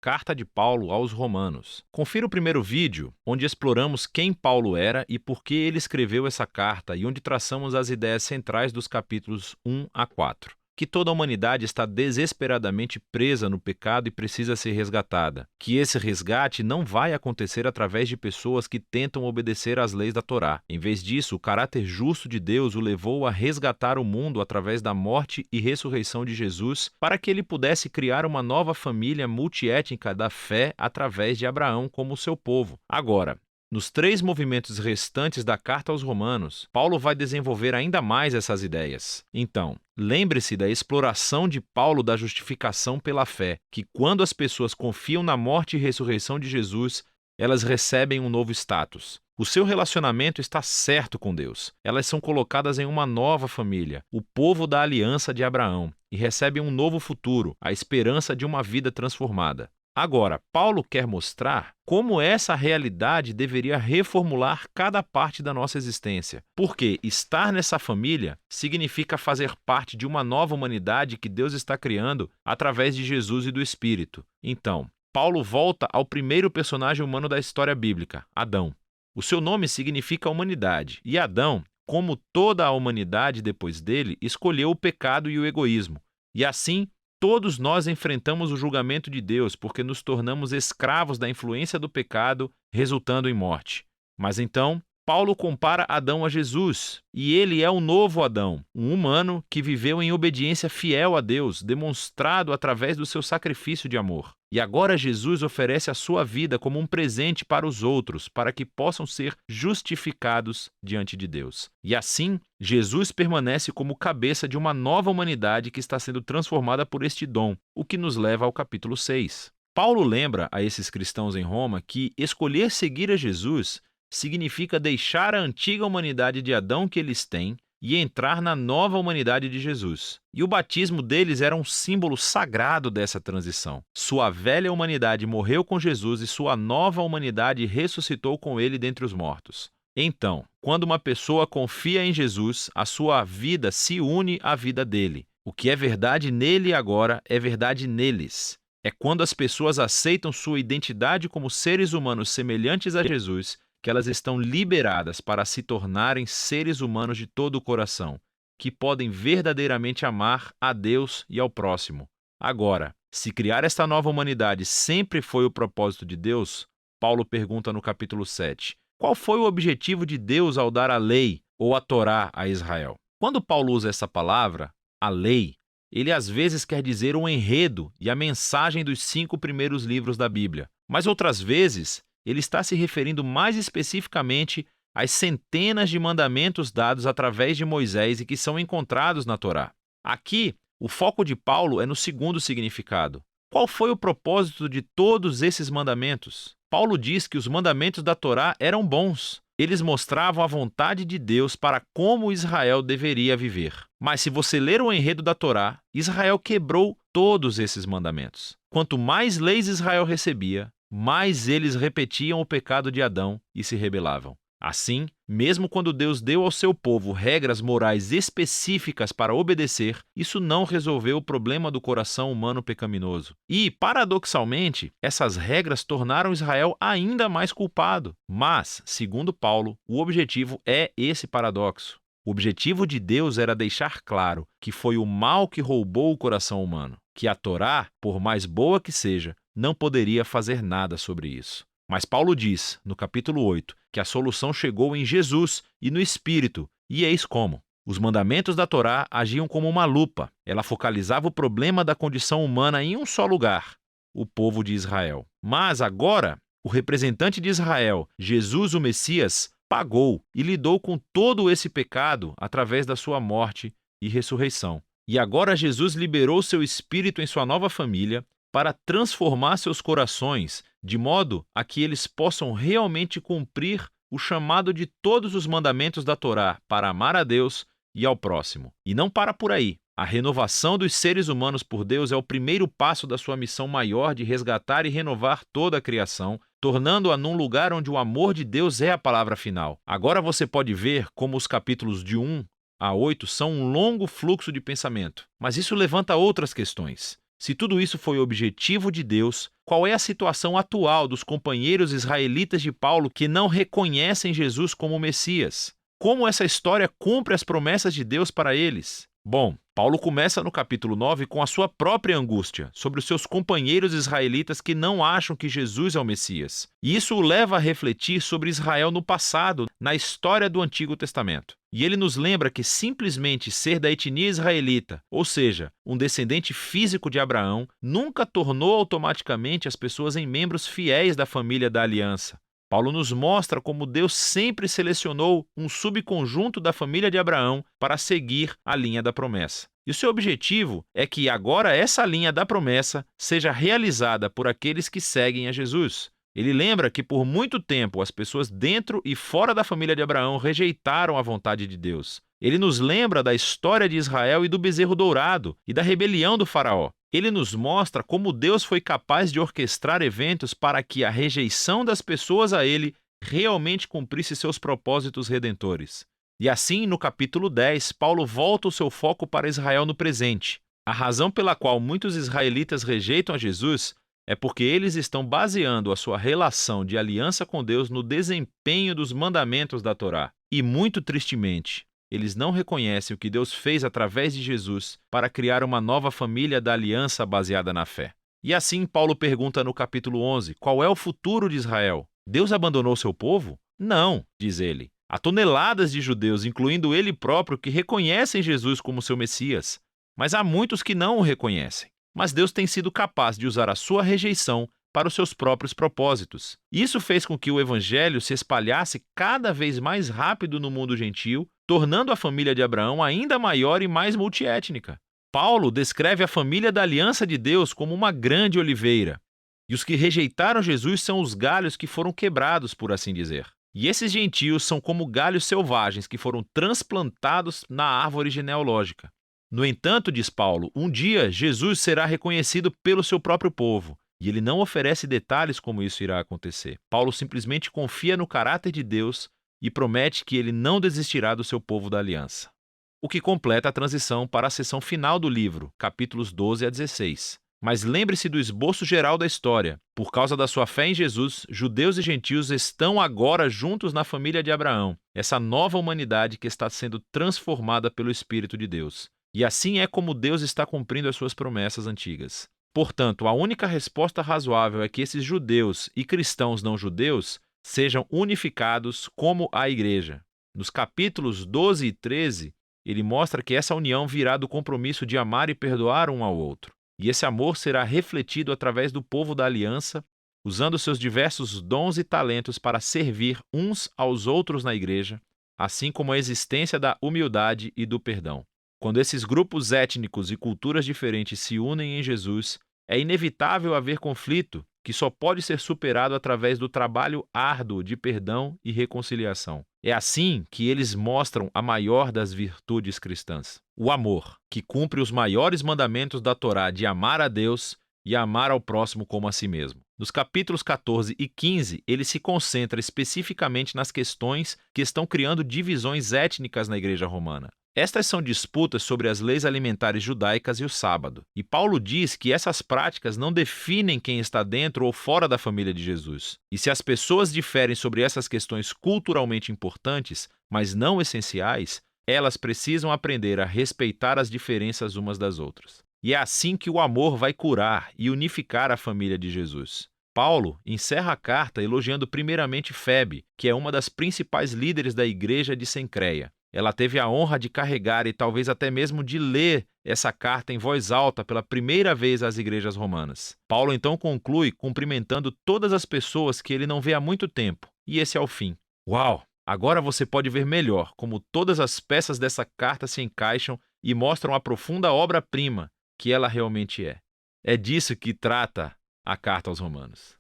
Carta de Paulo aos Romanos. Confira o primeiro vídeo, onde exploramos quem Paulo era e por que ele escreveu essa carta e onde traçamos as ideias centrais dos capítulos 1 a 4. Que toda a humanidade está desesperadamente presa no pecado e precisa ser resgatada. Que esse resgate não vai acontecer através de pessoas que tentam obedecer às leis da Torá. Em vez disso, o caráter justo de Deus o levou a resgatar o mundo através da morte e ressurreição de Jesus, para que ele pudesse criar uma nova família multiétnica da fé através de Abraão como seu povo. Agora, nos 3 movimentos restantes da Carta aos Romanos, Paulo vai desenvolver ainda mais essas ideias. Então, lembre-se da exploração de Paulo da justificação pela fé, que quando as pessoas confiam na morte e ressurreição de Jesus, elas recebem um novo status. O seu relacionamento está certo com Deus. Elas são colocadas em uma nova família, o povo da aliança de Abraão, e recebem um novo futuro, a esperança de uma vida transformada. Agora, Paulo quer mostrar como essa realidade deveria reformular cada parte da nossa existência. Porque estar nessa família significa fazer parte de uma nova humanidade que Deus está criando através de Jesus e do Espírito. Então, Paulo volta ao primeiro personagem humano da história bíblica, Adão. O seu nome significa humanidade, e Adão, como toda a humanidade depois dele, escolheu o pecado e o egoísmo. E assim, todos nós enfrentamos o julgamento de Deus porque nos tornamos escravos da influência do pecado, resultando em morte. Mas então, Paulo compara Adão a Jesus, e ele é o novo Adão, um humano que viveu em obediência fiel a Deus, demonstrado através do seu sacrifício de amor. E agora Jesus oferece a sua vida como um presente para os outros, para que possam ser justificados diante de Deus. E assim, Jesus permanece como cabeça de uma nova humanidade que está sendo transformada por este dom, o que nos leva ao capítulo 6. Paulo lembra a esses cristãos em Roma que escolher seguir a Jesus significa deixar a antiga humanidade de Adão que eles têm e entrar na nova humanidade de Jesus. E o batismo deles era um símbolo sagrado dessa transição. Sua velha humanidade morreu com Jesus e sua nova humanidade ressuscitou com ele dentre os mortos. Então, quando uma pessoa confia em Jesus, a sua vida se une à vida dele. O que é verdade nele agora é verdade neles. É quando as pessoas aceitam sua identidade como seres humanos semelhantes a Jesus que elas estão liberadas para se tornarem seres humanos de todo o coração, que podem verdadeiramente amar a Deus e ao próximo. Agora, se criar esta nova humanidade sempre foi o propósito de Deus, Paulo pergunta no capítulo 7, qual foi o objetivo de Deus ao dar a lei ou a Torá a Israel? Quando Paulo usa essa palavra, a lei, ele às vezes quer dizer o enredo e a mensagem dos 5 primeiros livros da Bíblia, mas outras vezes ele está se referindo mais especificamente às centenas de mandamentos dados através de Moisés e que são encontrados na Torá. Aqui, o foco de Paulo é no segundo significado. Qual foi o propósito de todos esses mandamentos? Paulo diz que os mandamentos da Torá eram bons. Eles mostravam a vontade de Deus para como Israel deveria viver. Mas se você ler o enredo da Torá, Israel quebrou todos esses mandamentos. Quanto mais leis Israel recebia, mais eles repetiam o pecado de Adão e se rebelavam. Assim, mesmo quando Deus deu ao seu povo regras morais específicas para obedecer, isso não resolveu o problema do coração humano pecaminoso. E, paradoxalmente, essas regras tornaram Israel ainda mais culpado. Mas, segundo Paulo, o objetivo é esse paradoxo. O objetivo de Deus era deixar claro que foi o mal que roubou o coração humano, que a Torá, por mais boa que seja, não poderia fazer nada sobre isso. Mas Paulo diz, no capítulo 8, que a solução chegou em Jesus e no Espírito, e eis como. Os mandamentos da Torá agiam como uma lupa. Ela focalizava o problema da condição humana em um só lugar, o povo de Israel. Mas agora, o representante de Israel, Jesus o Messias, pagou e lidou com todo esse pecado através da sua morte e ressurreição. E agora Jesus liberou seu Espírito em sua nova família para transformar seus corações de modo a que eles possam realmente cumprir o chamado de todos os mandamentos da Torá para amar a Deus e ao próximo. E não para por aí. A renovação dos seres humanos por Deus é o primeiro passo da sua missão maior de resgatar e renovar toda a criação, tornando-a num lugar onde o amor de Deus é a palavra final. Agora você pode ver como os capítulos de 1 a 8 são um longo fluxo de pensamento, mas isso levanta outras questões. Se tudo isso foi o objetivo de Deus, qual é a situação atual dos companheiros israelitas de Paulo que não reconhecem Jesus como Messias? Como essa história cumpre as promessas de Deus para eles? Bom, Paulo começa no capítulo 9 com a sua própria angústia sobre os seus companheiros israelitas que não acham que Jesus é o Messias. E isso o leva a refletir sobre Israel no passado, na história do Antigo Testamento. E ele nos lembra que simplesmente ser da etnia israelita, ou seja, um descendente físico de Abraão, nunca tornou automaticamente as pessoas em membros fiéis da família da aliança. Paulo nos mostra como Deus sempre selecionou um subconjunto da família de Abraão para seguir a linha da promessa. E o seu objetivo é que agora essa linha da promessa seja realizada por aqueles que seguem a Jesus. Ele lembra que por muito tempo as pessoas dentro e fora da família de Abraão rejeitaram a vontade de Deus. Ele nos lembra da história de Israel e do bezerro dourado e da rebelião do faraó. Ele nos mostra como Deus foi capaz de orquestrar eventos para que a rejeição das pessoas a ele realmente cumprisse seus propósitos redentores. E assim, no capítulo 10, Paulo volta o seu foco para Israel no presente. A razão pela qual muitos israelitas rejeitam a Jesus é porque eles estão baseando a sua relação de aliança com Deus no desempenho dos mandamentos da Torá. E muito tristemente, eles não reconhecem o que Deus fez através de Jesus para criar uma nova família da aliança baseada na fé. E assim Paulo pergunta no capítulo 11, qual é o futuro de Israel? Deus abandonou seu povo? Não, diz ele. Há toneladas de judeus, incluindo ele próprio, que reconhecem Jesus como seu Messias. Mas há muitos que não o reconhecem. Mas Deus tem sido capaz de usar a sua rejeição para os seus próprios propósitos. Isso fez com que o evangelho se espalhasse cada vez mais rápido no mundo gentil, tornando a família de Abraão ainda maior e mais multiétnica. Paulo descreve a família da aliança de Deus como uma grande oliveira. E os que rejeitaram Jesus são os galhos que foram quebrados, por assim dizer. E esses gentios são como galhos selvagens que foram transplantados na árvore genealógica. No entanto, diz Paulo, um dia Jesus será reconhecido pelo seu próprio povo. E ele não oferece detalhes como isso irá acontecer. Paulo simplesmente confia no caráter de Deus e promete que ele não desistirá do seu povo da aliança. O que completa a transição para a seção final do livro, capítulos 12 a 16. Mas lembre-se do esboço geral da história. Por causa da sua fé em Jesus, judeus e gentios estão agora juntos na família de Abraão, essa nova humanidade que está sendo transformada pelo Espírito de Deus. E assim é como Deus está cumprindo as suas promessas antigas. Portanto, a única resposta razoável é que esses judeus e cristãos não judeus sejam unificados como a igreja. Nos capítulos 12 e 13, ele mostra que essa união virá do compromisso de amar e perdoar um ao outro. E esse amor será refletido através do povo da aliança, usando seus diversos dons e talentos para servir uns aos outros na igreja, assim como a existência da humildade e do perdão. Quando esses grupos étnicos e culturas diferentes se unem em Jesus, é inevitável haver conflito, que só pode ser superado através do trabalho árduo de perdão e reconciliação. É assim que eles mostram a maior das virtudes cristãs, o amor, que cumpre os maiores mandamentos da Torá de amar a Deus e amar ao próximo como a si mesmo. Nos capítulos 14 e 15, ele se concentra especificamente nas questões que estão criando divisões étnicas na Igreja Romana. Estas são disputas sobre as leis alimentares judaicas e o sábado. E Paulo diz que essas práticas não definem quem está dentro ou fora da família de Jesus. E se as pessoas diferem sobre essas questões culturalmente importantes, mas não essenciais, elas precisam aprender a respeitar as diferenças umas das outras. E é assim que o amor vai curar e unificar a família de Jesus. Paulo encerra a carta elogiando primeiramente Febe, que é uma das principais líderes da igreja de Cencreia. Ela teve a honra de carregar e talvez até mesmo de ler essa carta em voz alta pela primeira vez às igrejas romanas. Paulo então conclui cumprimentando todas as pessoas que ele não vê há muito tempo. E esse é o fim. Uau! Agora você pode ver melhor como todas as peças dessa carta se encaixam e mostram a profunda obra-prima que ela realmente é. É disso que trata a carta aos Romanos.